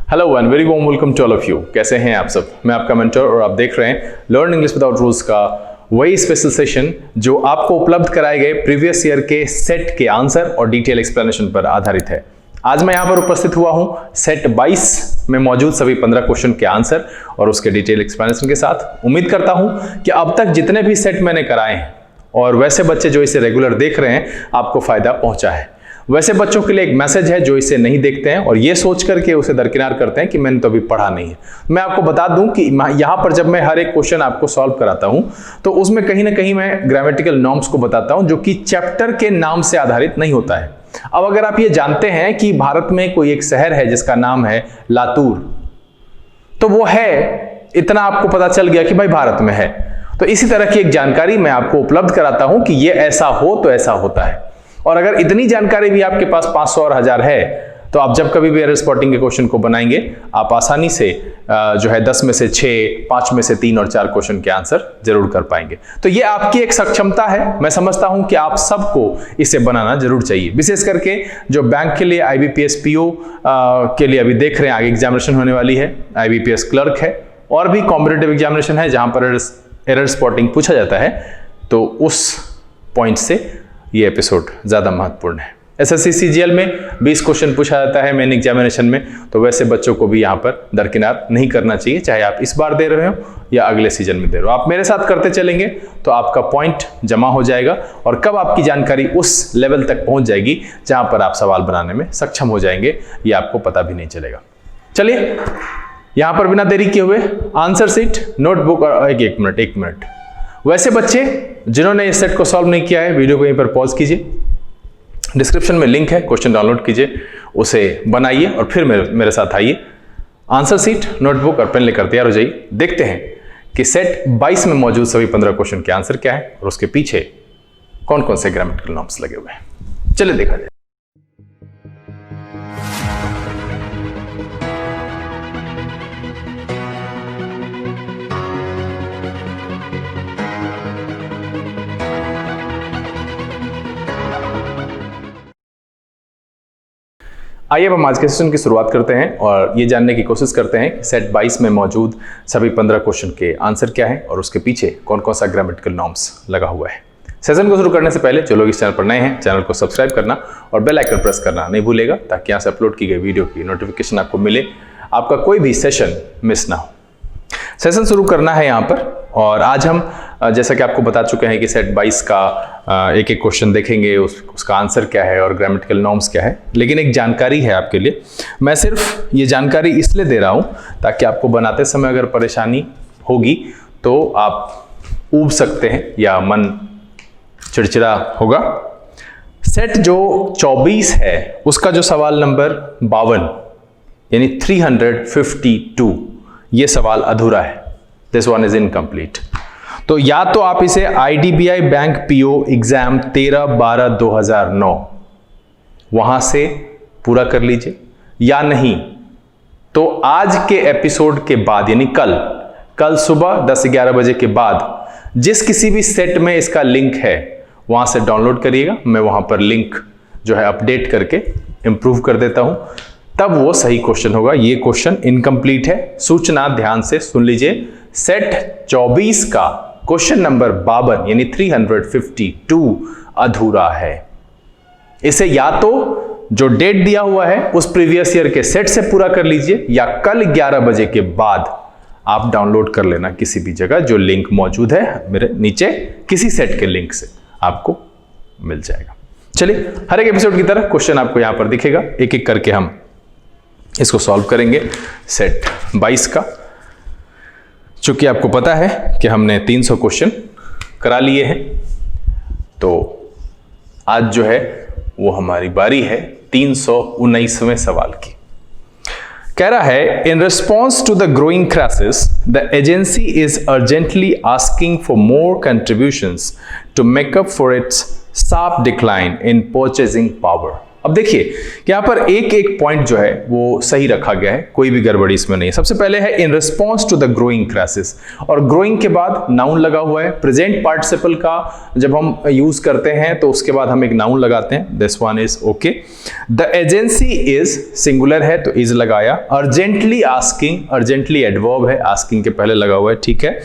Hello and very warm welcome to all of you. कैसे हैं आप सब? मैं आपका मेंटर और आप देख रहे हैं लर्न इंग्लिश विदाउट रूल्स का वही स्पेशल सेशन जो आपको उपलब्ध कराए गए प्रीवियस ईयर के सेट के आंसर और डिटेल एक्सप्लेनेशन पर आधारित है। आज मैं यहां पर उपस्थित हुआ हूं सेट 22 में मौजूद सभी 15 क्वेश्चन के आंसर और उसके डिटेल एक्सप्लेनेशन के साथ। उम्मीद करता हूं कि अब तक जितने भी सेट मैंने कराए हैं और वैसे बच्चे जो इसे रेगुलर देख रहे हैं आपको फायदा पहुंचा है। वैसे बच्चों के लिए एक मैसेज है जो इसे नहीं देखते हैं और ये सोच करके उसे दरकिनार करते हैं कि मैंने तो अभी पढ़ा नहीं है। मैं आपको बता दूं कि यहां पर जब मैं हर एक क्वेश्चन आपको सॉल्व कराता हूं तो उसमें कहीं ना कहीं मैं ग्रामेटिकल नॉर्म्स को बताता हूं जो कि चैप्टर के नाम से आधारित नहीं होता है। अब अगर आप ये जानते हैं कि भारत में कोई एक शहर है जिसका नाम है लातूर, तो वो है, इतना आपको पता चल गया कि भाई भारत में है। तो इसी तरह की एक जानकारी मैं आपको उपलब्ध कराता हूं कि ये ऐसा हो तो ऐसा होता है। और अगर इतनी जानकारी भी आपके पास 500 और 1000 है तो आप जब कभी भी एरर स्पॉटिंग के क्वेश्चन को बनाएंगे आप आसानी से जो है 10 में से 6, 5 में से 3 और 4 क्वेश्चन के आंसर जरूर कर पाएंगे। तो ये आपकी एक सक्षमता है। मैं समझता हूं कि आप सबको इसे बनाना जरूर चाहिए, विशेष करके जो बैंक के लिए IBPS PO के लिए अभी देख रहे हैं, आगे एग्जामिनेशन होने वाली है, IBPS क्लर्क है और भी कॉम्पिटिटिव एग्जामिनेशन है जहां पर एरर स्पॉटिंग पूछा जाता है। तो उस पॉइंट से ये एपिसोड ज्यादा महत्वपूर्ण है। SSC CGL में 20 क्वेश्चन पूछा जाता है मेन एग्जामिनेशन में, तो वैसे बच्चों को भी यहाँ पर दरकिनार नहीं करना चाहिए, चाहे आप इस बार दे रहे हो या अगले सीजन में दे रहे हो। आप मेरे साथ करते चलेंगे तो आपका पॉइंट जमा हो जाएगा और कब आपकी जानकारी उस लेवल तक पहुंच जाएगी जहां पर आप सवाल बनाने में सक्षम हो जाएंगे ये आपको पता भी नहीं चलेगा। चलिए यहां पर बिना देरी किए हुए आंसर शीट, नोटबुक और एक मिनट वैसे बच्चे जिन्होंने इस सेट को सॉल्व नहीं किया है वीडियो को यहीं पर पॉज कीजिए, डिस्क्रिप्शन में लिंक है, क्वेश्चन डाउनलोड कीजिए, उसे बनाइए और फिर मेरे साथ आइए। आंसर शीट, नोटबुक और पेन लेकर तैयार हो जाइए। देखते हैं कि सेट 22 में मौजूद सभी 15 क्वेश्चन के आंसर क्या है और उसके पीछे कौन कौन से ग्रामेटिकल नॉर्म्स लगे हुए हैं। चलिए देखा जाए। आइए अब हम आज के सेशन की शुरुआत करते हैं और ये जानने की कोशिश करते हैं कि सेट 22 में मौजूद सभी 15 क्वेश्चन के आंसर क्या है और उसके पीछे कौन कौन सा ग्रामेटिकल नॉर्म्स लगा हुआ है। सेशन को शुरू करने से पहले जो लोग इस चैनल पर नए हैं चैनल को सब्सक्राइब करना और बेल आइकन प्रेस करना नहीं भूलेगा ताकि यहाँ से अपलोड की गई वीडियो की नोटिफिकेशन आपको मिले, आपका कोई भी सेशन मिस ना हो। सेशन शुरू करना है यहाँ पर और आज हम जैसा कि आपको बता चुके हैं कि सेट 22 का एक एक क्वेश्चन देखेंगे, उसका आंसर क्या है और ग्रामेटिकल नॉर्म्स क्या है। लेकिन एक जानकारी है आपके लिए, मैं सिर्फ ये जानकारी इसलिए दे रहा हूँ ताकि आपको बनाते समय अगर परेशानी होगी तो आप ऊब सकते हैं या मन चिड़चिड़ा होगा। सेट जो 24 है उसका जो सवाल नंबर 52 यानी 352 ये सवाल अधूरा है, दिस वन इज इनकम्प्लीट। तो या तो आप इसे IDBI बैंक PO एग्जाम 13/12/2009 वहां से पूरा कर लीजिए, या नहीं तो आज के एपिसोड के बाद यानी कल सुबह 10-11 बजे के बाद जिस किसी भी सेट में इसका लिंक है वहां से डाउनलोड करिएगा। मैं वहां पर लिंक जो है अपडेट करके इंप्रूव कर देता हूं, तब वो सही क्वेश्चन होगा। ये क्वेश्चन इनकम्प्लीट है। सूचना ध्यान से सुन लीजिए, सेट 24 का क्वेश्चन नंबर 52 यानी 352 अधूरा है। इसे या तो जो डेट दिया हुआ है उस प्रीवियस ईयर के सेट से पूरा कर लीजिए या कल 11 बजे के बाद आप डाउनलोड कर लेना किसी भी जगह, जो लिंक मौजूद है मेरे नीचे किसी सेट के लिंक से आपको मिल जाएगा। चलिए हर एक एपिसोड की तरह क्वेश्चन आपको यहां पर दिखेगा, एक एक करके हम इसको सॉल्व करेंगे। सेट 22 का चूंकि आपको पता है कि हमने 300 क्वेश्चन करा लिए हैं, तो आज जो है वो हमारी बारी है 319वें सवाल की। कह रहा है, in response to the growing crisis the agency is urgently asking for more contributions to make up for its sharp decline in purchasing power. अब देखिए कि यहां पर एक एक पॉइंट जो है वो सही रखा गया है, कोई भी गड़बड़ी इसमें नहीं है। सबसे पहले है in response to the growing crisis, और ग्रोइंग के बाद नाउन लगा हुआ है। प्रेजेंट पार्टिसिपल का जब हम यूज करते हैं तो उसके बाद हम एक नाउन लगाते हैं, this one is okay. The agency is singular है तो इज लगाया। अर्जेंटली आस्किंग, अर्जेंटली एडवर्ब है, आस्किंग के पहले लगा हुआ है, ठीक है।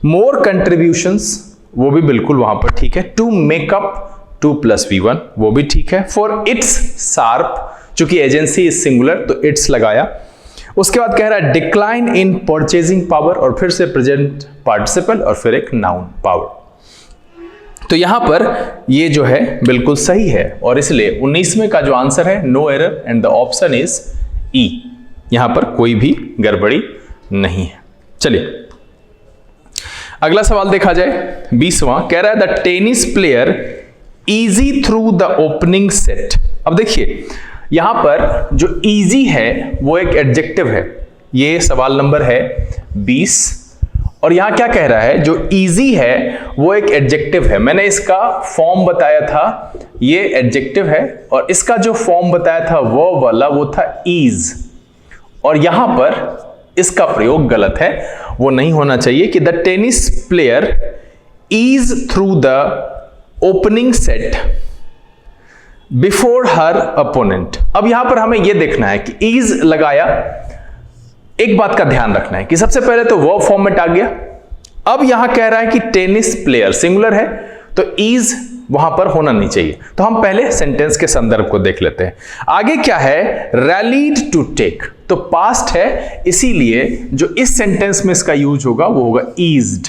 मोर कंट्रीब्यूशंस, वो भी बिल्कुल वहां पर ठीक है। टू मेकअप 2 + V1, वो भी ठीक है। फॉर इट्स शार्प, चूंकि एजेंसी इज सिंगुलर तो इट्स लगाया। उसके बाद कह रहा है डिक्लाइन इन परचेजिंग पावर, और फिर से प्रेजेंट पार्टिसिपल और फिर एक नाउन पावर। तो यहां पर ये जो है बिल्कुल सही है, और इसलिए 19वें का जो आंसर है no error and the option is E. यहां पर कोई भी गड़बड़ी नहीं है। चलिए अगला सवाल देखा जाए, 20वां। कह रहा है the tennis player easy through the opening set. अब देखिए यहां पर जो इजी है वो एक एडजेक्टिव है, ये सवाल नंबर है 20, और यहां क्या कह रहा है, जो इजी है वो एक एडजेक्टिव है। मैंने इसका फॉर्म बताया था, ये एडजेक्टिव है, और इसका जो फॉर्म बताया था वर्ब वाला वो था इज, और यहां पर इसका प्रयोग गलत है, वो नहीं होना चाहिए कि the tennis player is through the opening set before her opponent. अब यहां पर हमें यह देखना है कि इज लगाया, एक बात का ध्यान रखना है कि सबसे पहले तो वर्ब फॉर्मेट आ गया। अब यहां कह रहा है कि टेनिस प्लेयर सिंगुलर है तो इज वहां पर होना नहीं चाहिए, तो हम पहले सेंटेंस के संदर्भ को देख लेते हैं। आगे क्या है, रैलीड टू टेक, तो पास्ट है, इसीलिए जो इस सेंटेंस में इसका यूज होगा वो होगा ईज्ड।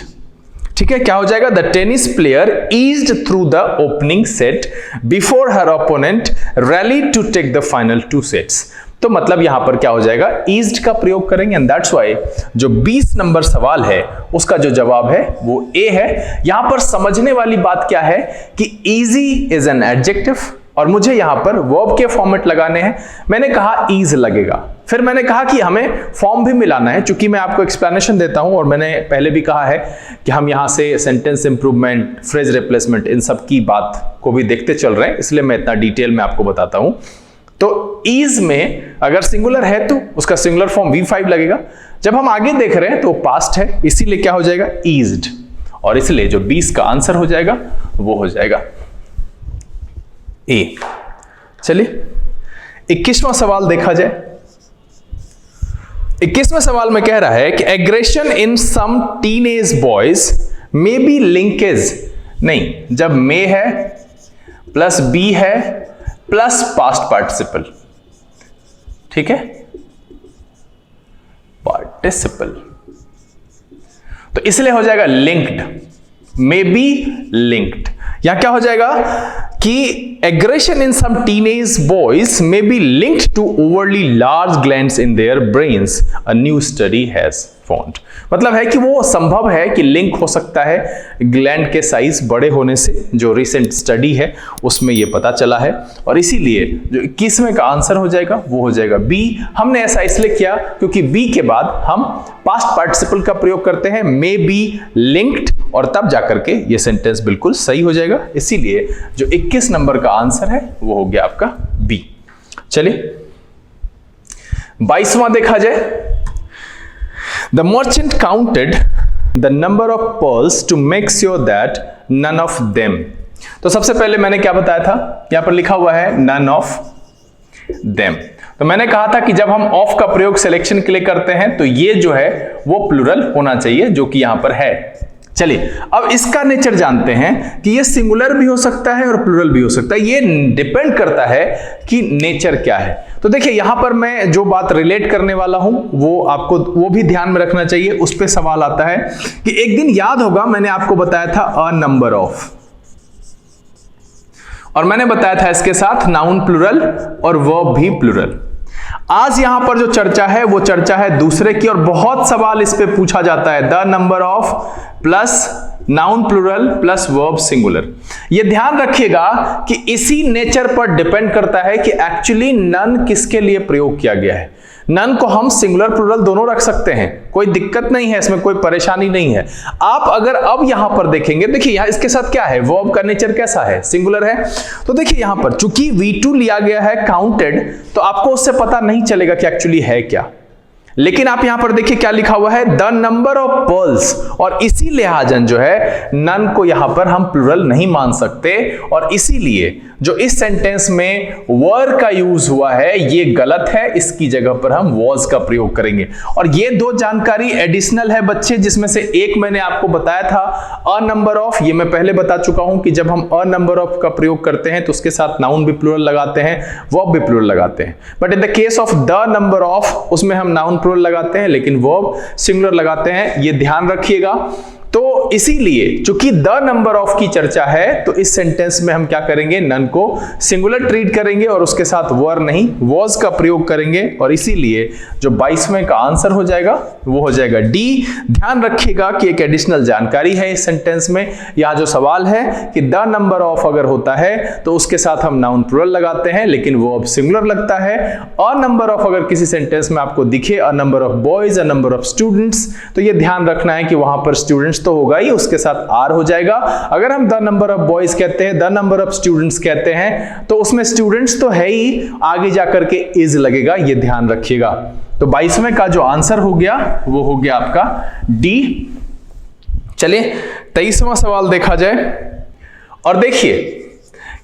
ठीक है, क्या हो जाएगा, the tennis player eased through the opening set before her opponent rallied to take the final 2 sets. तो मतलब यहां पर क्या हो जाएगा, ईज्ड का प्रयोग करेंगे, एंड दैट्स व्हाई जो 20 नंबर सवाल है उसका जो जवाब है वो ए है। यहां पर समझने वाली बात क्या है कि इजी इज एन एडजेक्टिव, और मुझे यहां पर वर्ब के फॉर्मेट लगाने हैं। मैंने कहा इज लगेगा, फिर मैंने कहा कि हमें फॉर्म भी मिलाना है, चूंकि मैं आपको एक्सप्लेनेशन देता हूं, और मैंने पहले भी कहा है कि हम यहां से सेंटेंस इंप्रूवमेंट, फ्रेज रिप्लेसमेंट, इन सब की बात को भी देखते चल रहे हैं, इसलिए मैं इतना डिटेल में आपको बताता हूं। तो इज में अगर सिंगुलर है तो उसका सिंगुलर फॉर्म V5 लगेगा। जब हम आगे देख रहे हैं तो पास्ट है, इसीलिए क्या हो जाएगा, ईज्ड, और इसलिए जो 20 का आंसर हो जाएगा वो हो जाएगा ए। चलिए 21वां सवाल देखा जाए। 21वें सवाल में कह रहा है कि aggression in some teenage boys may be linkage, नहीं, जब मे है प्लस बी है प्लस पास्ट पार्टिसिपल, ठीक है, पार्टिसिपल, तो इसलिए हो जाएगा लिंक्ड, मे बी लिंक्ड। यहां क्या हो जाएगा कि aggression in some teenage boys may be linked to overly large glands in their brains, a new study has found. मतलब है कि वो संभव है कि लिंक हो सकता है ग्लैंड के साइज बड़े होने से, जो रिसेंट स्टडी है उसमें ये पता चला है, और इसीलिए जो 21वें का आंसर हो जाएगा वो हो जाएगा बी। हमने ऐसा इसलिए किया क्योंकि बी के बाद हम पास्ट पार्टिसिपल का प्रयोग करते हैं, मे बी लिंक्ड, और तब जाकर के ये सेंटेंस बिल्कुल सही हो जाएगा। इसीलिए जो 21 नंबर का आंसर है वो हो गया आपका बी। चलिए 22वां देखा जाए। The merchant counted the number of pearls to make sure that none of them. तो सबसे पहले मैंने क्या बताया था, यहां पर लिखा हुआ है none of them। तो मैंने कहा था कि जब हम ऑफ का प्रयोग सिलेक्शन के लिए करते हैं तो ये जो है वो प्लूरल होना चाहिए, जो कि यहां पर है। चलिए अब इसका नेचर जानते हैं कि ये सिंगुलर भी हो सकता है और प्लूरल भी हो सकता है, ये डिपेंड करता है कि नेचर क्या है। तो देखिए यहां पर मैं जो बात रिलेट करने वाला हूं वो आपको वो भी ध्यान में रखना चाहिए, उस पे सवाल आता है कि एक दिन याद होगा मैंने आपको बताया था अ नंबर ऑफ, और मैंने बताया था इसके साथ नाउन प्लूरल और वर्ब भी प्लूरल। आज यहां पर जो चर्चा है वो चर्चा है दूसरे की, और बहुत सवाल इस पे पूछा जाता है, the number of plus noun plural plus verb singular. ये ध्यान रखिएगा कि इसी नेचर पर डिपेंड करता है कि एक्चुअली नन किसके लिए प्रयोग किया गया है। नन को हम सिंगुलर प्लूरल दोनों रख सकते हैं, कोई दिक्कत नहीं है, इसमें कोई परेशानी नहीं है। आप अगर अब यहां पर देखेंगे, देखिए यहां इसके साथ क्या है, वर्ब का नेचर कैसा है, सिंगुलर है। तो देखिए यहां पर चूंकि V2 लिया गया है काउंटेड, तो आपको उससे पता नहीं चलेगा कि एक्चुअली है क्या। लेकिन आप यहां पर देखिए क्या लिखा हुआ है, द नंबर ऑफ पर्ल्स, और इसी लिहाजन जो है नन को यहां पर हम प्लूरल नहीं मान सकते, और इसीलिए जो इस सेंटेंस में वर का यूज हुआ है ये गलत है, इसकी जगह पर हम वॉज का प्रयोग करेंगे। और ये दो जानकारी एडिशनल है बच्चे, जिसमें से एक मैंने आपको बताया था अ नंबर ऑफ, ये मैं पहले बता चुका हूं कि जब हम अ नंबर ऑफ का प्रयोग करते हैं तो उसके साथ नाउन भी प्लूरल लगाते हैं, वर्ब भी प्लूरल लगाते हैं। But in the case of the number of, उसमें हम नाउन प्लूरल लगाते हैं लेकिन वर्ब सिंगुलर लगाते हैं, ये ध्यान रखिएगा। तो इसीलिए चूंकि द नंबर ऑफ की चर्चा है, तो इस सेंटेंस में हम क्या करेंगे, नन को सिंगुलर ट्रीट करेंगे और उसके साथ वर नहीं वॉज का प्रयोग करेंगे, और इसीलिए जो 22वें का आंसर हो जाएगा वो हो जाएगा डी। ध्यान रखिएगा कि एक एडिशनल जानकारी है इस सेंटेंस में। यहां जो सवाल है कि द नंबर ऑफ अगर होता है तो उसके साथ हम नाउन प्लूरल लगाते हैं लेकिन वर्ब सिंगुलर लगता है। अ नंबर ऑफ अगर किसी सेंटेंस में आपको दिखे, a number of boys, a number of students, तो ये ध्यान रखना है कि वहां पर स्टूडेंट्स तो होगा ही, उसके साथ आर हो जाएगा। अगर हम द नंबर ऑफ बॉयज कहते हैं, द नंबर ऑफ स्टूडेंट्स कहते हैं, तो उसमें स्टूडेंट्स तो है ही, आगे जाकर के इज लगेगा, ये ध्यान रखिएगा। तो 22वें का जो आंसर हो गया वो हो गया आपका डी। चलिए 23वां सवाल देखा जाए, और देखिए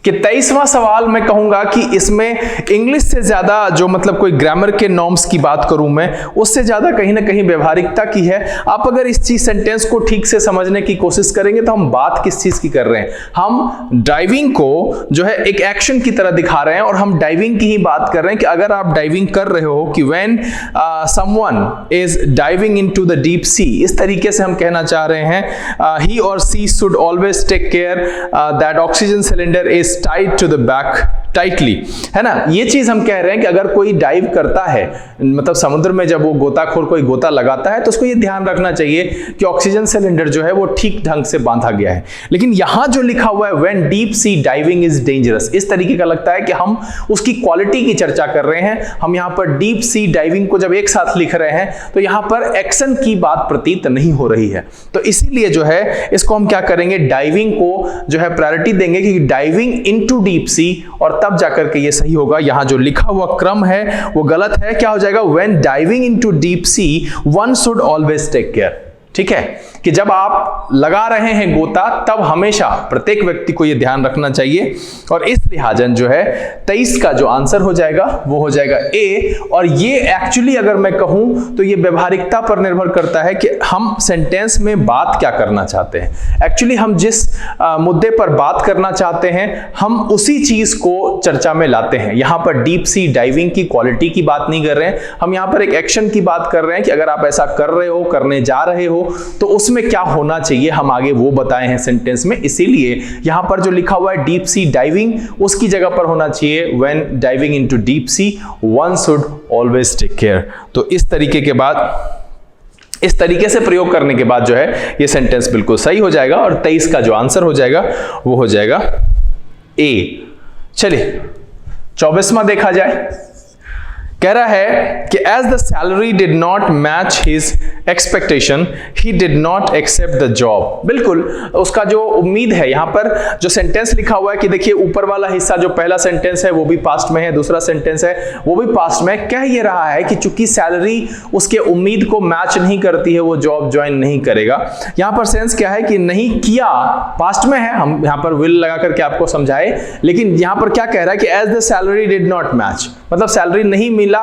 कि 23वां सवाल मैं कहूंगा कि इसमें इंग्लिश से ज्यादा जो मतलब कोई ग्रामर के नॉर्म्स की बात करूं मैं, उससे ज्यादा कहीं ना कहीं व्यवहारिकता की है। आप अगर इस चीज सेंटेंस को ठीक से समझने की कोशिश करेंगे तो हम बात किस चीज की कर रहे हैं, हम डाइविंग को जो है एक एक्शन की तरह दिखा रहे हैं, और हम डाइविंग की ही बात कर रहे हैं कि अगर आप डाइविंग कर रहे हो कि when someone is diving into the deep sea, इस तरीके से हम कहना चाह रहे हैं ही और she should always take care that oxygen cylinder is tied to the back tightly, है ना। ये चीज हम कह रहे हैं कि अगर कोई डाइव करता है, मतलब समुद्र में जब वो गोताखोर कोई गोता लगाता है, तो उसको ये ध्यान रखना चाहिए कि ऑक्सीजन सिलेंडर जो है वो ठीक ढंग से बांधा गया है। लेकिन यहां जो लिखा हुआ है when deep sea diving is dangerous, इस तरीके का लगता है कि हम उसकी क्वालिटी की चर्चा कर रहे हैं। हम यहां पर डीप सी डाइविंग को जब एक साथ लिख रहे हैं तो यहां पर एक्शन की बात प्रतीत नहीं हो रही है, तो इसीलिए जो है इसको हम क्या करेंगे, डाइविंग को जो है प्रायोरिटी देंगे कि डाइविंग इनटू डीप सी, और तब जाकर के ये सही होगा। यहां जो लिखा हुआ क्रम है वो गलत है। क्या हो जाएगा, when diving into deep sea one should always take care. ठीक है कि जब आप लगा रहे हैं गोता तब हमेशा प्रत्येक व्यक्ति को यह ध्यान रखना चाहिए, और इस लिहाजन जो है 23 का जो आंसर हो जाएगा वो हो जाएगा ए। और ये एक्चुअली अगर मैं कहूं तो ये व्यवहारिकता पर निर्भर करता है कि हम सेंटेंस में बात क्या करना चाहते हैं। एक्चुअली हम जिस मुद्दे पर बात करना चाहते हैं हम उसी चीज को चर्चा में लाते हैं। यहां पर डीप सी डाइविंग की क्वालिटी की बात नहीं कर रहे हैं, हम यहां पर एक एक्शन की बात कर रहे हैं कि अगर आप ऐसा कर रहे हो, करने जा रहे हो, तो उसमें क्या होना चाहिए, हम आगे वो बताए हैं सेंटेंस में। इसीलिए यहां पर जो लिखा हुआ है डीप सी डाइविंग, उसकी जगह पर होना चाहिए when diving into deep sea one should always take care. तो इस तरीके के बाद, इस तरीके से प्रयोग करने के बाद जो है ये सेंटेंस बिल्कुल सही हो जाएगा, और 23 का जो आंसर हो जाएगा वो हो जाएगा ए। चलिए 24वां देखा जाए, कह रहा है कि as the salary did not match his expectation he did not accept the job. बिल्कुल उसका जो उम्मीद है, यहां पर जो सेंटेंस लिखा हुआ है कि देखिए ऊपर वाला हिस्सा जो पहला सेंटेंस है वो भी पास्ट में है, दूसरा सेंटेंस है वो भी पास्ट में, कह ये रहा है कि चूंकि सैलरी उसके उम्मीद को मैच नहीं करती है वो जॉब ज्वाइन नहीं करेगा। यहां पर सेंस क्या है कि नहीं किया, पास्ट में है, हम यहां पर विल लगा करके आपको समझाए, लेकिन यहां पर क्या कह रहा है कि as the salary did not match, मतलब सैलरी नहीं मिला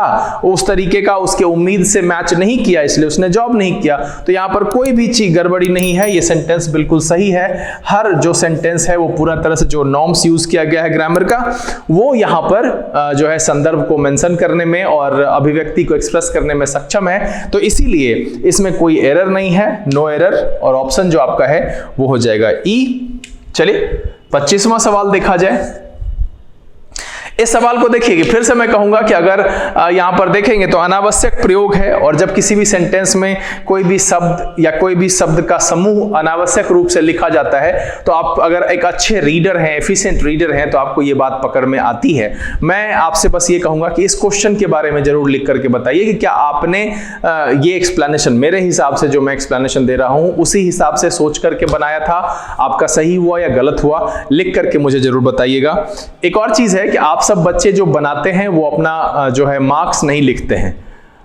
उस तरीके का, उसके उम्मीद से मैच नहीं किया, इसलिए उसने जॉब नहीं किया। तो यहां पर कोई भी चीज गड़बड़ी नहीं है, ये सेंटेंस बिल्कुल सही है। हर जो सेंटेंस है वो पूरा तरह से जो नॉर्म्स यूज किया गया है ग्रामर का, वो यहां पर जो है संदर्भ को मेंशन करने में और अभिव्यक्ति को एक्सप्रेस करने में सक्षम है, तो इसीलिए इसमें कोई एरर नहीं है, नो एरर, और ऑप्शन जो आपका है वो हो जाएगा ई। चलिए 25वां सवाल देखा जाए। इस सवाल को देखिए कि फिर से मैं कहूंगा कि अगर यहां पर देखेंगे तो अनावश्यक प्रयोग है, और जब किसी भी सेंटेंस में कोई भी शब्द या कोई भी शब्द का समूह अनावश्यक रूप से लिखा जाता है तो आप अगर एक अच्छे रीडर हैं, एफिशिएंट रीडर हैं, तो आपको ये बात पकड़ में आती है। मैं आपसे बस ये कहूंगा कि इस क्वेश्चन के बारे में जरूर लिख करके बताइए कि क्या आपने ये एक्सप्लेनेशन मेरे हिसाब से जो मैं एक्सप्लेनेशन दे रहा हूं उसी हिसाब से सोच करके बनाया था, आपका सही हुआ या गलत हुआ, लिख करके मुझे जरूर बताइएगा। एक और चीज है कि आप सब बच्चे जो बनाते हैं वो अपना जो है मार्क्स नहीं लिखते हैं,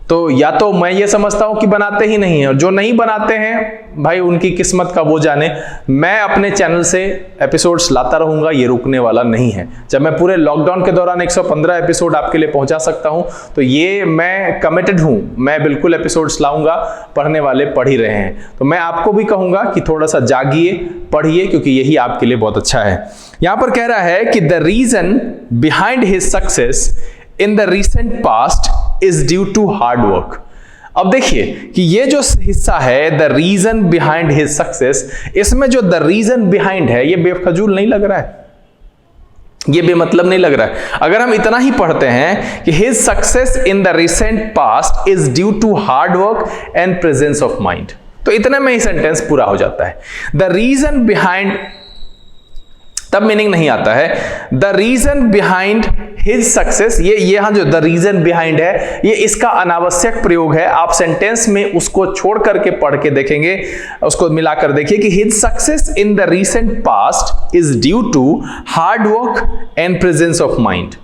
तो या तो मैं ये समझता हूं कि बनाते ही नहीं है, और जो नहीं बनाते हैं भाई उनकी किस्मत का वो जाने। मैं अपने चैनल से एपिसोड्स लाता रहूंगा, ये रुकने वाला नहीं है। जब मैं पूरे लॉकडाउन के दौरान 115 एपिसोड आपके लिए पहुंचा सकता हूं तो ये मैं कमिटेड हूं, मैं बिल्कुल एपिसोड्स लाऊंगा। पढ़ने वाले पढ़ ही रहे हैं, तो मैं आपको भी कहूंगा कि थोड़ा सा जागिए, पढ़िए, क्योंकि यही आपके लिए बहुत अच्छा है। यहां पर कह रहा है कि the reason behind his success in the recent past is due to hard work. अब देखिए कि ये जो हिस्सा है the reason behind his success, इसमें जो द रीजन बिहाइंड है ये बेफजूल नहीं लग रहा है, ये बेमतलब नहीं लग रहा है। अगर हम इतना ही पढ़ते हैं कि his success in the recent past is due to hard work and presence of mind, तो इतने में ही सेंटेंस पूरा हो जाता है। द रीजन बिहाइंड, तब मीनिंग नहीं आता है। The reason behind his success, ये यहां जो द रीजन बिहाइंड है ये इसका अनावश्यक प्रयोग है। आप सेंटेंस में उसको छोड़ करके पढ़ के देखेंगे, उसको मिलाकर देखिए कि his success in the recent past is due to hard work and presence of mind,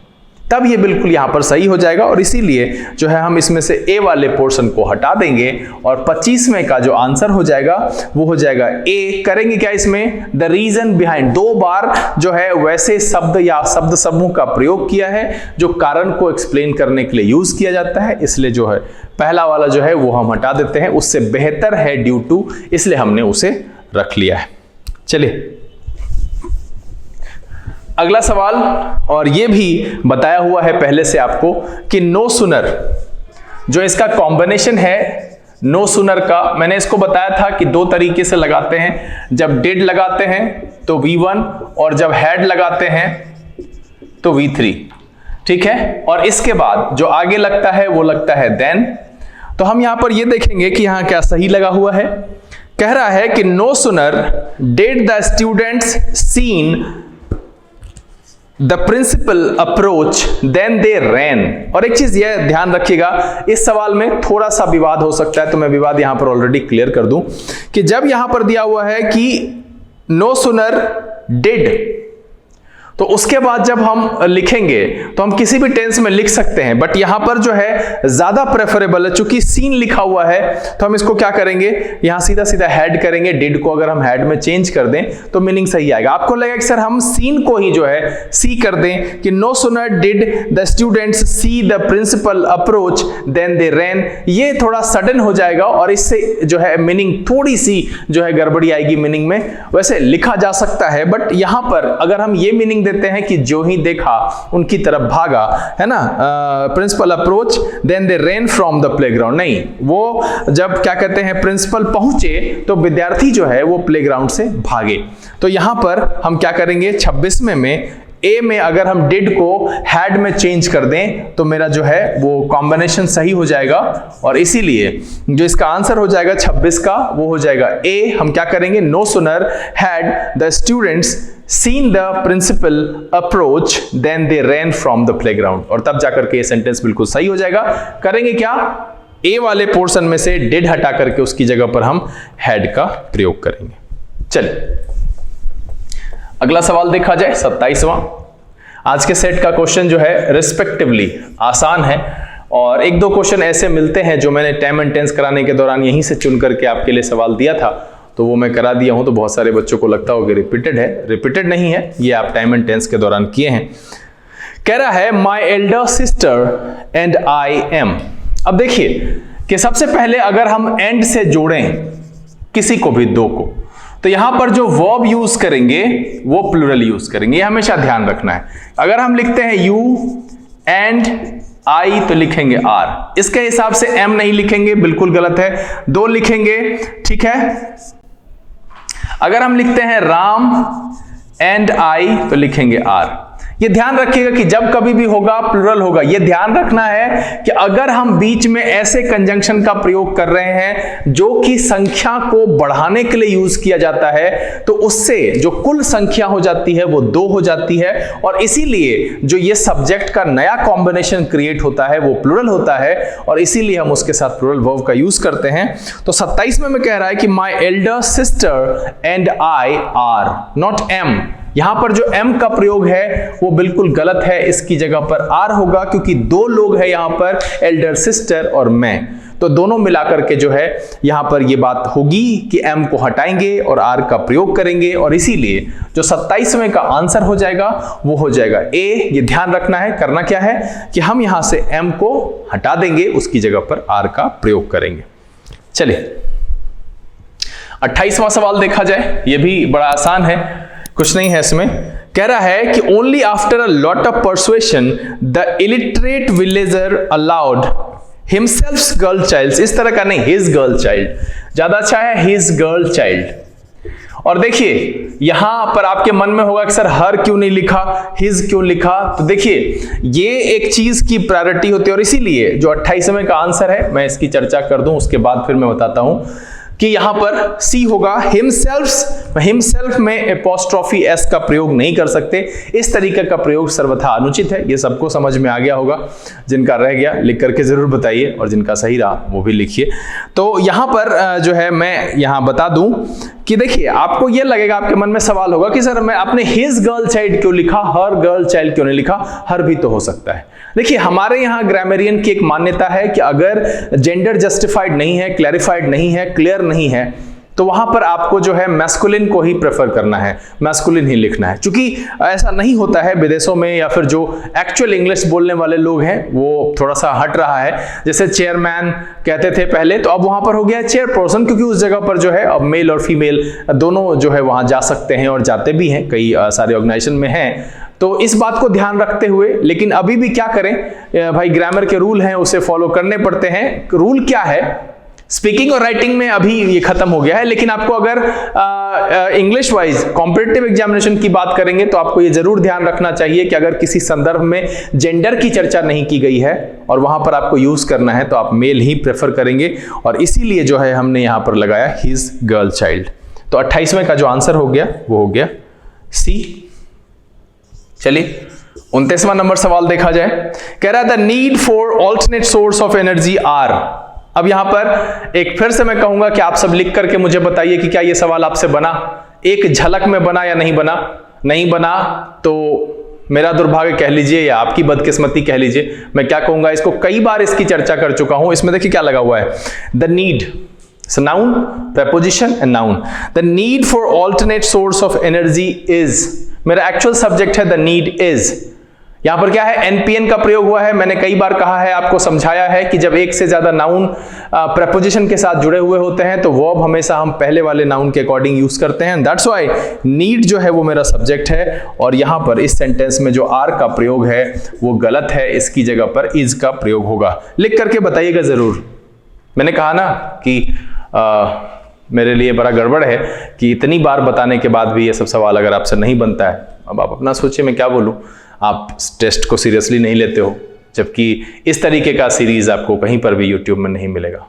तब ये बिल्कुल यहां पर सही हो जाएगा। और इसीलिए जो है हम इसमें से ए वाले पोर्शन को हटा देंगे और 25वें का जो आंसर हो जाएगा वो हो जाएगा ए। करेंगे क्या इसमें, द रीजन बिहाइंड, 2 बार जो है वैसे शब्द या शब्द समूह का प्रयोग किया है जो कारण को एक्सप्लेन करने के लिए यूज किया जाता है, इसलिए जो है पहला वाला जो है वो हम हटा देते हैं। उससे बेहतर है ड्यू टू, इसलिए हमने उसे रख लिया है। चलिए अगला सवाल, और ये भी बताया हुआ है पहले से आपको कि नो सुनर, जो इसका कॉम्बिनेशन है नो सुनर का, मैंने इसको बताया था कि 2 तरीके से लगाते हैं। जब डिड लगाते हैं तो V1, और जब हैड लगाते हैं तो V3, ठीक है। और इसके बाद जो आगे लगता है वो लगता है देन। तो हम यहां पर ये देखेंगे कि यहां क्या सही लगा हुआ है। कह रहा है कि no sooner did the students seen the principal approach then they ran. और एक चीज यह ध्यान रखिएगा, इस सवाल में थोड़ा सा विवाद हो सकता है, तो मैं विवाद यहां पर ऑलरेडी क्लियर कर दूं कि जब यहां पर दिया हुआ है कि नो सुनर डिड, तो उसके बाद जब हम लिखेंगे तो हम किसी भी टेंस में लिख सकते हैं, बट यहां पर जो है ज्यादा प्रेफरेबल है, चूंकि सीन लिखा हुआ है तो हम इसको क्या करेंगे, यहां सीधा सीधा हैड करेंगे। डिड को अगर हम हैड में चेंज कर दें तो मीनिंग सही आएगा। आपको लगेगा कि सर हम सीन को ही जो है सी कर दें कि no sooner did the students see the principal approach then they ran, ये थोड़ा सडन हो जाएगा और इससे जो है मीनिंग थोड़ी सी जो है गड़बड़ी आएगी मीनिंग में। वैसे लिखा जा सकता है, बट यहां पर अगर हम ये मीनिंग देते हैं कि जो ही देखा उनकी तरफ भागा, है ना, principal approach then they ran from the playground, नहीं, वो जब क्या कहते हैं प्रिंसिपल पहुंचे तो विद्यार्थी जो है वो प्लेग्राउंड से भागे। तो यहां पर हम क्या करेंगे, 26वें में ए में अगर हम डिड को हैड में चेंज कर दें तो मेरा जो है वो कॉम्बिनेशन सही हो जाएगा, और इसीलिए जो इसका आंसर हो जाएगा 26 का वो हो जाएगा ए। हम क्या करेंगे, no sooner had the students seen the principal approach then they ran from the playground, और तब जाकर के ये सेंटेंस बिल्कुल सही हो जाएगा। करेंगे क्या, ए वाले पोर्शन में से डिड हटा करके उसकी जगह पर हम हैड का प्रयोग करेंगे। चलिए अगला सवाल देखा जाए, 27वां। आज के सेट का क्वेश्चन जो है रिस्पेक्टिवली आसान है, और 1-2 क्वेश्चन ऐसे मिलते हैं जो मैंने टाइम एंड टेंस कराने के दौरान यहीं से चुन करके आपके लिए सवाल दिया था, तो वो मैं करा दिया हूं। तो बहुत सारे बच्चों को लगता होगा रिपीटेड है, रिपीटेड नहीं है, ये आप टाइम एंड टेंस के दौरान किए हैं। कह रहा है my Elder sister and I am. अब देखिए कि सबसे पहले अगर हम एंड से जोड़ें किसी को भी, 2 को, तो यहां पर जो वर्ब यूज करेंगे वो प्लूरल यूज करेंगे, ये हमेशा ध्यान रखना है। अगर हम लिखते हैं यू एंड आई तो लिखेंगे आर, इसके हिसाब से एम नहीं लिखेंगे, बिल्कुल गलत है, 2 लिखेंगे, ठीक है। अगर हम लिखते हैं राम एंड आई तो लिखेंगे आर। ये ध्यान रखिएगा कि जब कभी भी होगा प्लुरल होगा। ये ध्यान रखना है कि अगर हम बीच में ऐसे कंजंक्शन का प्रयोग कर रहे हैं जो कि संख्या को बढ़ाने के लिए यूज किया जाता है, तो उससे जो कुल संख्या हो जाती है वो 2 हो जाती है, और इसीलिए जो ये सब्जेक्ट का नया कॉम्बिनेशन क्रिएट होता है वो प्लुरल होता है, और इसीलिए हम उसके साथ प्लुरल वर्ब का यूज करते हैं। तो 27 में कह रहा है कि my elder sister and I are, not am. यहां पर जो m का प्रयोग है वो बिल्कुल गलत है, इसकी जगह पर r होगा, क्योंकि 2 लोग हैं यहां पर, एल्डर सिस्टर और मैं, तो दोनों मिलाकर के जो है यहां पर ये बात होगी कि m को हटाएंगे और r का प्रयोग करेंगे, और इसीलिए जो 27वें का आंसर हो जाएगा वो हो जाएगा a। ये ध्यान रखना है, करना क्या है कि हम यहां से m को हटा देंगे, उसकी जगह पर r का प्रयोग करेंगे। चलिए 28वां सवाल देखा जाए, ये भी बड़ा आसान है, कुछ नहीं है इसमें। कह रहा है कि only after a lot of persuasion the illiterate villager allowed himself girl child, इस तरह का नहीं, हिज गर्ल चाइल्ड ज्यादा अच्छा है, हिज गर्ल चाइल्ड। और देखिए यहां पर आपके मन में होगा कि सर हर क्यों नहीं लिखा, हिज क्यों लिखा, तो देखिए ये एक चीज की प्रायोरिटी होती है, और इसीलिए जो 28वें का आंसर है मैं इसकी चर्चा कर दूं, उसके बाद फिर मैं बताता हूं कि यहां पर सी होगा हिमसेल्फ। हिमसेल्फ में एपोस्ट्रोफी एस का प्रयोग नहीं कर सकते, इस तरीके का प्रयोग सर्वथा अनुचित है। ये सबको समझ में आ गया होगा, जिनका रह गया लिख करके जरूर बताइए, और जिनका सही रहा वो भी लिखिए। तो यहां पर जो है मैं यहां बता दूं कि देखिए आपको ये लगेगा, आपके मन में सवाल होगा कि सर मैं अपने हिज गर्ल चाइल्ड क्यों लिखा, हर गर्ल चाइल्ड क्यों नहीं लिखा, हर भी तो हो सकता है। देखिए हमारे यहाँ ग्रामरियन की एक मान्यता है कि अगर जेंडर जस्टिफाइड नहीं है, क्लैरिफाइड नहीं है, क्लियर नहीं है, तो वहां पर आपको जो है मैस्कुलिन को ही प्रेफर करना है, मैस्कुलिन ही लिखना है। क्योंकि ऐसा नहीं होता है विदेशों में, या फिर जो एक्चुअल इंग्लिश बोलने वाले लोग हैं वो थोड़ा सा हट रहा है। जैसे चेयरमैन कहते थे पहले, तो अब वहां पर हो गया है चेयर पर्सन, क्योंकि उस जगह पर जो है अब मेल और फीमेल दोनों जो है वहां जा सकते हैं, और जाते भी हैं, कई सारे ऑर्गेनाइजेशन में हैं। तो इस बात को ध्यान रखते हुए, लेकिन अभी भी क्या करें भाई, ग्रामर के रूल हैं उसे फॉलो करने पड़ते हैं। रूल क्या है, स्पीकिंग और राइटिंग में अभी ये खत्म हो गया है, लेकिन आपको अगर इंग्लिश वाइज कॉम्पिटिटिव एग्जामिनेशन की बात करेंगे तो आपको ये जरूर ध्यान रखना चाहिए कि अगर किसी संदर्भ में जेंडर की चर्चा नहीं की गई है और वहां पर आपको यूज करना है, तो आप मेल ही प्रेफर करेंगे, और इसीलिए जो है हमने यहां पर लगाया हिज गर्ल चाइल्ड। तो 28वें का जो आंसर हो गया वो हो गया सी। चलिए 29वां नंबर सवाल देखा जाए। कह रहा है the need for alternate source of energy are. अब यहां पर एक फिर से मैं कहूंगा कि आप सब लिख करके मुझे बताइए कि क्या यह सवाल आपसे बना, एक झलक में बना या नहीं बना। नहीं बना तो मेरा दुर्भाग्य कह लीजिए या आपकी बदकिस्मती कह लीजिए, मैं क्या कहूंगा, इसको कई बार इसकी चर्चा कर चुका हूं। इसमें देखिए क्या लगा हुआ है, the need, noun, preposition and noun. The need for alternate source of energy is, मेरा एक्चुअल सब्जेक्ट है द नीड इज। यहां पर क्या है, एनपीएन का प्रयोग हुआ है। मैंने कई बार कहा है, आपको समझाया है कि जब एक से ज्यादा नाउन preposition के साथ जुड़े हुए होते हैं तो वर्ब हमेशा हम पहले वाले नाउन के अकॉर्डिंग यूज करते हैं। दैट्स व्हाई नीड जो है वो मेरा सब्जेक्ट है, और यहां पर इस सेंटेंस में जो आर का प्रयोग है वो गलत है, इसकी जगह पर इज का प्रयोग होगा। लिख करके बताइएगा जरूर। मैंने कहा ना कि मेरे लिए बड़ा गड़बड़ है कि इतनी बार बताने के बाद भी ये सब सवाल अगर आपसे नहीं बनता है। अब आप अपना सोचिए, मैं क्या बोलूं, आप टेस्ट को सीरियसली नहीं लेते हो, जबकि इस तरीके का सीरीज आपको कहीं पर भी यूट्यूब में नहीं मिलेगा।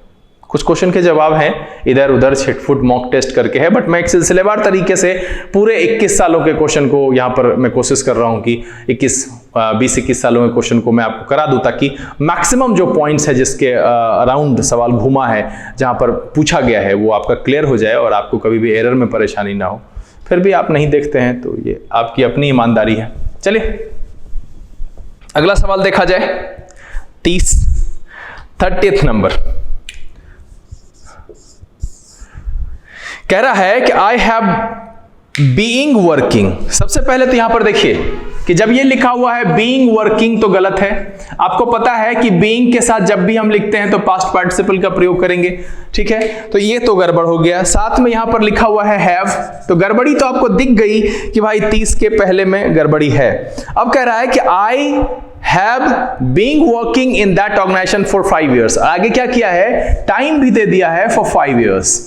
कुछ क्वेश्चन के जवाब हैं इधर उधर छिटफुट मॉक टेस्ट करके है, बट मैं एक सिलसिलेवार तरीके से पूरे 21 सालों के क्वेश्चन को यहाँ पर मैं कोशिश कर रहा हूँ कि 20-21 सालों के क्वेश्चन को मैं आपको करा दूं, ताकि मैक्सिमम जो पॉइंट्स है जिसके अराउंड सवाल घूमा है, जहां पर पूछा गया है, वो आपका क्लियर हो जाए और आपको कभी भी एरर में परेशानी ना हो। फिर भी आप नहीं देखते हैं तो ये आपकी अपनी ईमानदारी है। चलिए अगला सवाल देखा जाए, 30th नंबर। कह रहा है कि आई हैव बीइंग वर्किंग। सबसे पहले तो यहां पर देखिए कि जब ये लिखा हुआ है बीइंग वर्किंग तो गलत है। आपको पता है कि बीइंग के साथ जब भी हम लिखते हैं तो पास्ट पार्टिसिपल का प्रयोग करेंगे, ठीक है, तो ये तो गड़बड़ हो गया। साथ में यहां पर लिखा हुआ है हैव, तो गड़बड़ी तो आपको दिख गई कि भाई 30 के पहले में गड़बड़ी है। अब कह रहा है कि I have being working in that organisation for 5 years। आगे क्या किया है, टाइम भी दे दिया है फॉर 5 years।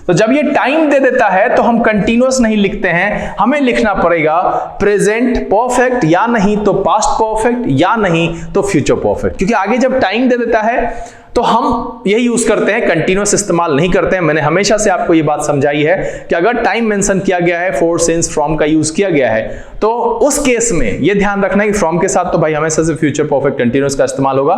तो जब ये टाइम दे देता है तो हम कंटिन्यूअस नहीं लिखते हैं, हमें लिखना पड़ेगा प्रेजेंट परफेक्ट या नहीं तो पास्ट परफेक्ट या नहीं तो फ्यूचर परफेक्ट, क्योंकि आगे जब टाइम दे देता है तो हम यही यूज करते हैं, कंटिन्यूअस इस्तेमाल नहीं करते हैं। मैंने हमेशा से आपको ये बात समझाई है कि अगर टाइम मेंशन किया गया है, फॉर, सिंस, फ्रॉम का यूज किया गया है, तो उस केस में ये ध्यान रखना है कि फ्रॉम के साथ तो भाई हमेशा से फ्यूचर परफेक्ट कंटिन्यूअस का इस्तेमाल होगा।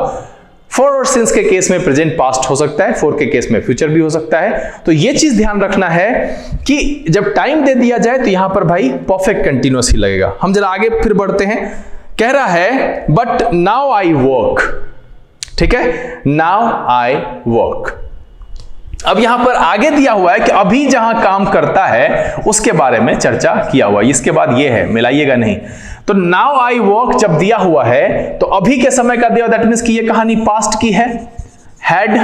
फॉर और सिंस के केस में प्रेजेंट पास्ट हो सकता है, फॉर के केस में फ्यूचर भी हो सकता है। तो ये चीज ध्यान रखना है कि जब टाइम दे दिया जाए तो यहां पर भाई परफेक्ट कंटिन्यूअस ही लगेगा। हम जरा आगे फिर बढ़ते हैं। कह रहा है बट नाउ आई वर्क, ठीक है, नाउ आई वर्क। अब यहां पर आगे दिया हुआ है कि अभी जहां काम करता है उसके बारे में चर्चा किया हुआ है, इसके बाद ये है, मिलाइएगा नहीं। तो नाउ आई वर्क जब दिया हुआ है तो अभी के समय का दिया, दैट मींस कि ये कहानी पास्ट की है, हैड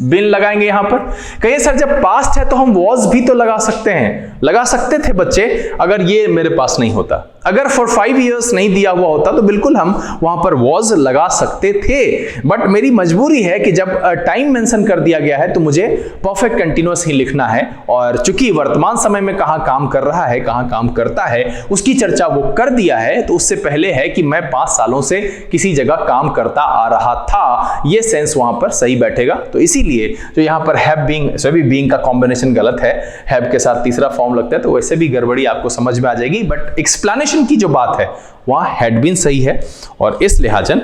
बिन लगाएंगे यहां पर। कहिए सर जब पास्ट है तो हम वॉज भी तो लगा सकते हैं, लगा सकते थे बच्चे अगर ये मेरे पास नहीं होता। अगर फॉर 5 इयर्स नहीं दिया हुआ होता तो बिल्कुल हम वहां पर वॉज लगा सकते थे, बट मेरी मजबूरी है कि जब टाइम मेंशन कर दिया गया है तो मुझे परफेक्ट कंटिन्यूअस ही लिखना है। और चूंकि वर्तमान समय में कहां काम कर रहा है, कहां काम करता है, उसकी चर्चा वो कर दिया है, तो उससे पहले है कि मैं 5 सालों से किसी जगह काम करता आ रहा था, ये सेंस वहां पर सही बैठेगा। तो इसीलिए जो यहां पर हैव बीइंग, सभी बीइंग का कॉम्बिनेशन गलत है, हैव के साथ तीसरा फॉर्म लगता है, तो वैसे भी गड़बड़ी आपको समझ में आ जाएगी, बट एक्सप्लेनेशन की जो बात है वहां हैड बीन सही है। और इस लिहाजन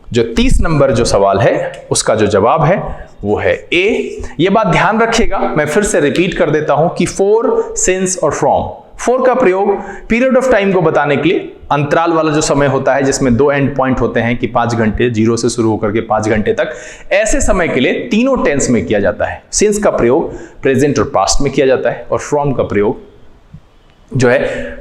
जो 30 नंबर जो सवाल है उसका जो जवाब है वो है ए। ये बात ध्यान रखिएगा, मैं फिर से रिपीट कर देता हूं कि फॉर, सिंस और फ्रॉम, फॉर का प्रयोग पीरियड ऑफ टाइम को बताने के लिए, अंतराल वाला जो समय होता है जिसमें 2 एंड पॉइंट होते हैं कि 5 घंटे, 0 से शुरू होकर के 5 घंटे तक, ऐसे समय के लिए तीनों टेंस में किया जाता है। सिंस का प्रयोग प्रेजेंट और पास्ट में किया जाता है, और फ्रॉम का प्रयोग जो है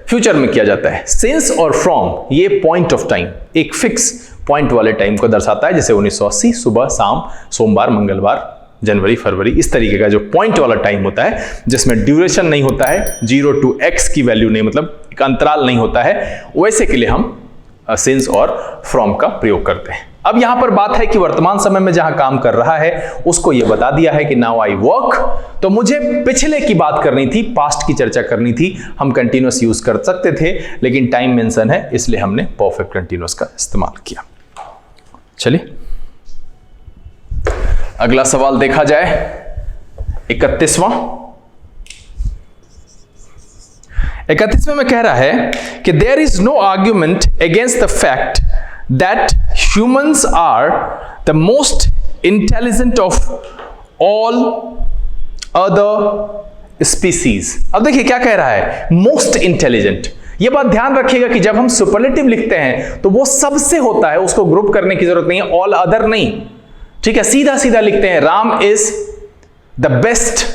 फ्यूचर में किया जाता है। सिंस और फ्रॉम ये पॉइंट ऑफ टाइम, एक फिक्स पॉइंट वाले टाइम को दर्शाता है, जैसे 1980 सुबह, शाम, सोमवार, मंगलवार, जनवरी, फरवरी, इस तरीके का जो पॉइंट वाला टाइम होता है जिसमें ड्यूरेशन नहीं होता है, 0 to x की वैल्यू नहीं, मतलब एक अंतराल नहीं होता है, वैसे के लिए हम सिंस और फ्रॉम का प्रयोग करते हैं। अब यहां पर बात है कि वर्तमान समय में जहां काम कर रहा है उसको यह बता दिया है कि नाउ आई वर्क, तो मुझे पिछले की बात करनी थी, पास्ट की चर्चा करनी थी। हम कंटिन्यूअस यूज कर सकते थे लेकिन टाइम मेंशन है इसलिए हमने परफेक्ट कंटिन्यूअस का इस्तेमाल किया। चलिए अगला सवाल देखा जाए, 31वां। 31वें में कह रहा है कि there is no argument against the fact that humans are the most intelligent of all other species. अब देखिए क्या कह रहा है, मोस्ट इंटेलिजेंट। ये बात ध्यान रखिएगा कि जब हम सुपरलेटिव लिखते हैं तो वो सबसे होता है, उसको ग्रुप करने की जरूरत नहीं है, ऑल अदर नहीं, ठीक है, सीधा सीधा लिखते हैं राम इज द बेस्ट,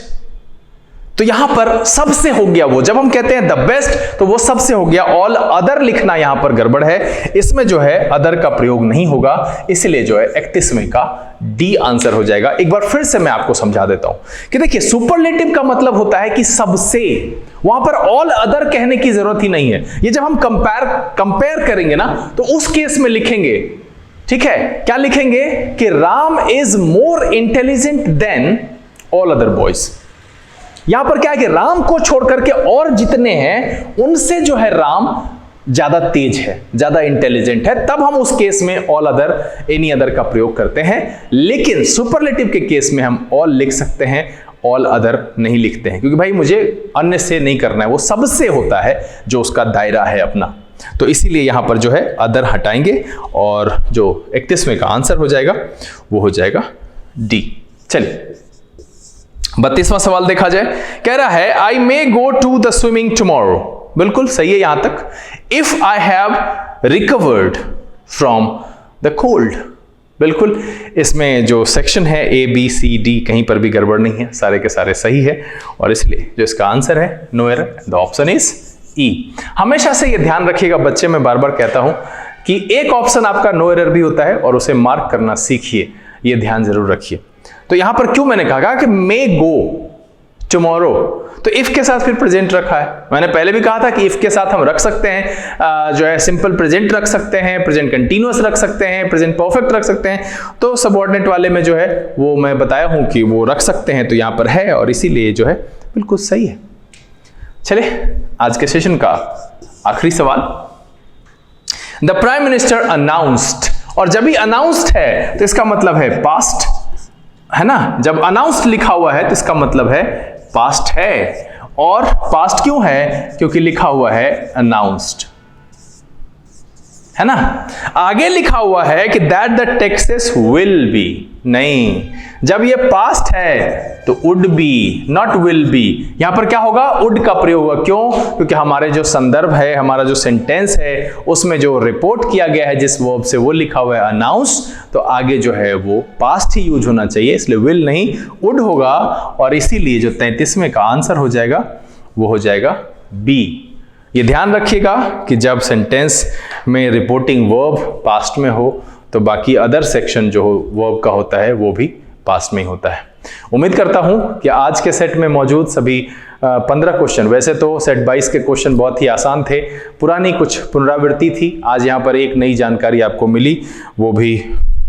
तो यहां पर सबसे हो गया वो। जब हम कहते हैं द बेस्ट तो वो सबसे हो गया, ऑल अदर लिखना यहां पर गड़बड़ है, इसमें जो है अदर का प्रयोग नहीं होगा, इसलिए जो है 31वें का डी आंसर हो जाएगा। एक बार फिर से मैं आपको समझा देता हूं कि देखिए सुपरलेटिव का मतलब होता है कि सबसे, वहां पर ऑल अदर कहने की जरूरत ही नहीं है। ये जब हम कंपेयर करेंगे ना तो उस केस में लिखेंगे, ठीक है, क्या लिखेंगे कि Ram is more intelligent then all other boys. यहां पर क्या है कि राम को छोड़ करके और जितने हैं उनसे जो है राम ज्यादा तेज है, ज्यादा इंटेलिजेंट है, तब हम उस केस में ऑल अदर, एनी अदर का प्रयोग करते हैं। लेकिन सुपरलेटिव के केस में हम ऑल लिख सकते हैं, ऑल अदर नहीं लिखते हैं, क्योंकि भाई मुझे अन्य से नहीं करना है, वो सबसे होता है जो उसका दायरा है अपना। तो इसीलिए यहां पर जो है अदर हटाएंगे और जो 31वें का आंसर हो जाएगा वो हो जाएगा डी। चलिए 32वां सवाल देखा जाए, कह रहा है I may go to the swimming tomorrow. बिल्कुल सही है यहां तक। If I have recovered from the cold, बिल्कुल इसमें जो सेक्शन है ए बी सी डी कहीं पर भी गड़बड़ नहीं है, सारे के सारे सही है, और इसलिए जो इसका आंसर है no error, the option is E. हमेशा से ये ध्यान रखिएगा बच्चे, मैं बार बार कहता हूं कि एक ऑप्शन आपका नो एरर भी होता है और उसे मार्क करना सीखिए, ये ध्यान जरूर रखिए। तो यहां पर क्यों मैंने कहा कि मे गो टुमारो, तो इफ के साथ फिर प्रेजेंट रखा है। मैंने पहले भी कहा था कि इफ के साथ हम रख सकते हैं जो है सिंपल प्रेजेंट रख सकते हैं, प्रेजेंट कंटीन्यूअस रख सकते हैं, प्रेजेंट परफेक्ट रख सकते हैं। तो सबऑर्डिनेट वाले में जो है वो मैं बताया हूं कि वो रख सकते हैं, तो यहां पर है और इसीलिए जो है बिल्कुल सही है। चलिए आज के सेशन का आखिरी सवाल, द प्राइम मिनिस्टर अनाउंस्ड, और जब भी अनाउंस्ड है तो इसका मतलब है पास्ट, है ना। जब अनाउंस्ड लिखा हुआ है तो इसका मतलब है पास्ट है, और पास्ट क्यों है, क्योंकि लिखा हुआ है अनाउंस्ड, है ना। आगे लिखा हुआ है कि that the taxes will be, नहीं, जब ये पास्ट है तो would be, not will be. यहां पर क्या होगा, वुड का प्रयोग होगा। क्यों, क्योंकि हमारे जो संदर्भ है, हमारा जो सेंटेंस है, उसमें जो रिपोर्ट किया गया है जिस वर्ब से, वो लिखा हुआ है अनाउंस, तो आगे जो है वो पास्ट ही यूज होना चाहिए, इसलिए विल नहीं वुड होगा। और इसीलिए जो 33वें का आंसर हो जाएगा वो हो जाएगा बी। ये ध्यान रखिएगा कि जब सेंटेंस में रिपोर्टिंग वर्ब पास्ट में हो तो बाकी अदर सेक्शन जो वर्ब का होता है वो भी पास्ट में ही होता है। उम्मीद करता हूं कि आज के सेट में मौजूद सभी 15 क्वेश्चन, वैसे तो सेट 22 के क्वेश्चन बहुत ही आसान थे, पुरानी कुछ पुनरावृत्ति थी, आज यहाँ पर एक नई जानकारी आपको मिली, वो भी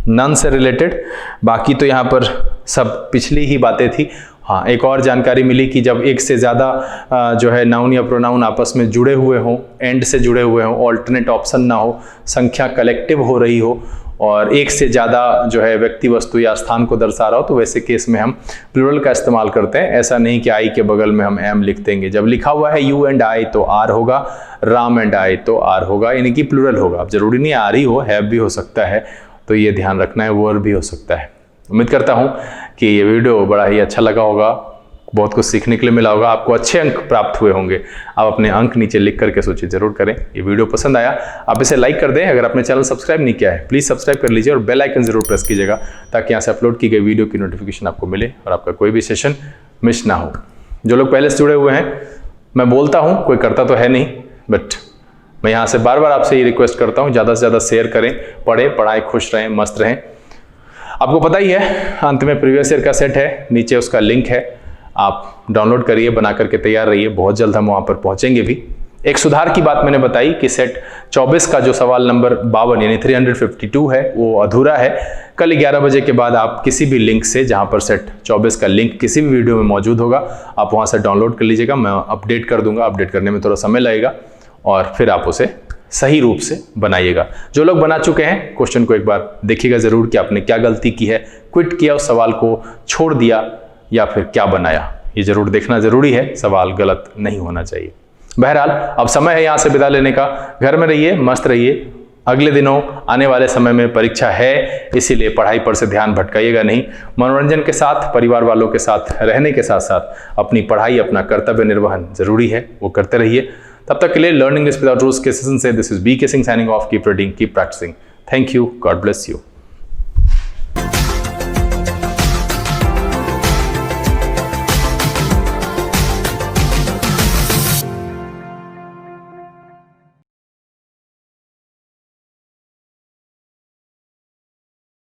नन से रिलेटेड, बाकी तो यहाँ पर सब पिछली ही बातें थी। हाँ, एक और जानकारी मिली कि जब एक से ज़्यादा जो है नाउन या प्रोनाउन आपस में जुड़े हुए हों, एंड से जुड़े हुए हों, ऑल्टरनेट ऑप्शन ना हो, संख्या कलेक्टिव हो रही हो और एक से ज़्यादा जो है व्यक्ति, वस्तु या स्थान को दर्शा रहा हो, तो वैसे केस में हम प्लूरल का इस्तेमाल करते हैं। ऐसा नहीं कि आई के बगल में हम एम लिख देंगे। जब लिखा हुआ है यू एंड आई तो आर होगा, राम एंड आई तो आर होगा, यानी कि प्लूरल होगा। अब जरूरी नहीं आर ही हो, हैव भी हो सकता है, तो ये ध्यान रखना है, वर भी हो सकता है। उम्मीद करता हूं कि ये वीडियो बड़ा ही अच्छा लगा होगा, बहुत कुछ सीखने के लिए मिला होगा, आपको अच्छे अंक प्राप्त हुए होंगे। आप अपने अंक नीचे लिख करके सूचित जरूर करें। ये वीडियो पसंद आया आप इसे लाइक कर दें। अगर आपने चैनल सब्सक्राइब नहीं किया है प्लीज़ सब्सक्राइब कर लीजिए और बेल आइकन जरूर प्रेस कीजिएगा, ताकि यहाँ से अपलोड की गई वीडियो की नोटिफिकेशन आपको मिले और आपका कोई भी सेशन मिस ना हो। जो लोग पहले से जुड़े हुए हैं, मैं बोलता हूँ, कोई करता तो है नहीं, बट मैं यहाँ से बार बार आपसे ये रिक्वेस्ट करता हूँ, ज़्यादा से ज़्यादा शेयर करें, पढ़ें, पढ़ाएं, खुश रहें, मस्त रहें। आपको पता ही है अंत में प्रीवियस ईयर का सेट है, नीचे उसका लिंक है, आप डाउनलोड करिए, बना करके तैयार रहिए, बहुत जल्द हम वहाँ पर पहुँचेंगे भी। एक सुधार की बात मैंने बताई कि सेट 24 का जो सवाल नंबर 52 यानी 352 है वो अधूरा है। कल 11 बजे के बाद आप किसी भी लिंक से, जहाँ पर सेट 24 का लिंक किसी भी वीडियो में मौजूद होगा, आप वहाँ से डाउनलोड कर लीजिएगा। मैं अपडेट कर दूंगा, अपडेट करने में थोड़ा समय लगेगा और फिर आप उसे सही रूप से बनाइएगा। जो लोग बना चुके हैं क्वेश्चन को एक बार देखिएगा जरूर कि आपने क्या गलती की है, क्विट किया, उस सवाल को छोड़ दिया या फिर क्या बनाया, ये जरूर देखना जरूरी है, सवाल गलत नहीं होना चाहिए। बहरहाल अब समय है यहाँ से विदा लेने का। घर में रहिए, मस्त रहिए। अगले दिनों आने वाले समय में परीक्षा है, इसीलिए पढ़ाई पर से ध्यान भटकाइएगा नहीं। मनोरंजन के साथ, परिवार वालों के साथ रहने के साथ साथ अपनी पढ़ाई, अपना कर्तव्य निर्वहन जरूरी है, वो करते रहिए। तब तक के लिए लर्निंग इंग्लिश विदाउट रूल्स के सेशन से this is B K Singh signing off. Keep reading, keep practising. Thank you, God bless you.